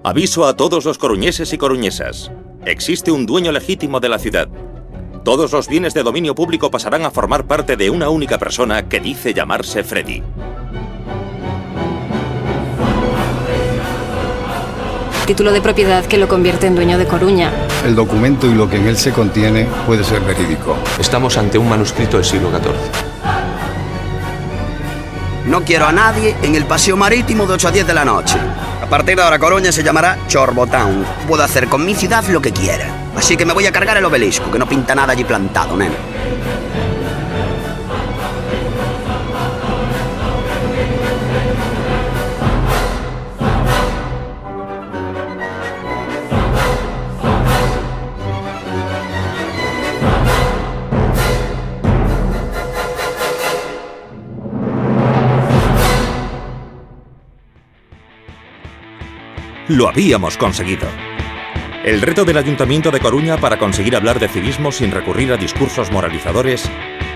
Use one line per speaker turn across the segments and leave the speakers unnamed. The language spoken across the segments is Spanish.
Aviso a todos los coruñeses y coruñesas. Existe un dueño legítimo de la ciudad. Todos los bienes de dominio público pasarán a formar parte de una única persona que dice llamarse Freddy.
Título de propiedad que lo convierte en dueño de Coruña.
El documento y lo que en él se contiene puede ser verídico.
Estamos ante un manuscrito del siglo XIV.
No quiero a nadie en el paseo marítimo de 8 a 10 de la noche. A partir de ahora Coruña se llamará Chorbotown. Puedo hacer con mi ciudad lo que quiera. Así que me voy a cargar el obelisco, que no pinta nada allí plantado, nena.
Lo habíamos conseguido. El reto del Ayuntamiento de Coruña para conseguir hablar de civismo sin recurrir a discursos moralizadores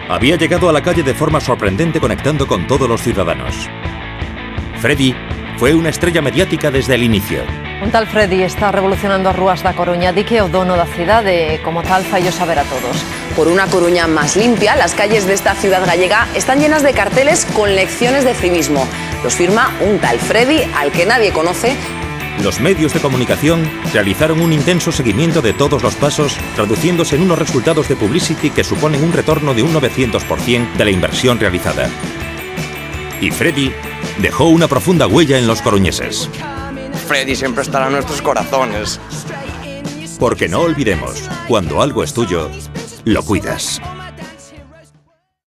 había llegado a la calle de forma sorprendente, conectando con todos los ciudadanos. Freddy fue una estrella mediática desde el inicio.
Un tal Freddy está revolucionando as rúas da Coruña. Di que o dono da cidade, como tal, fallo saber a todos.
Por una Coruña más limpia, las calles de esta ciudad gallega están llenas de carteles con lecciones de civismo. Los firma un tal Freddy al que nadie conoce.
Los medios de comunicación realizaron un intenso seguimiento de todos los pasos, traduciéndose en unos resultados de publicity que suponen un retorno de un 900% de la inversión realizada. Y Freddy dejó una profunda huella en los coruñeses.
Freddy siempre estará en nuestros corazones.
Porque no olvidemos, cuando algo es tuyo, lo cuidas.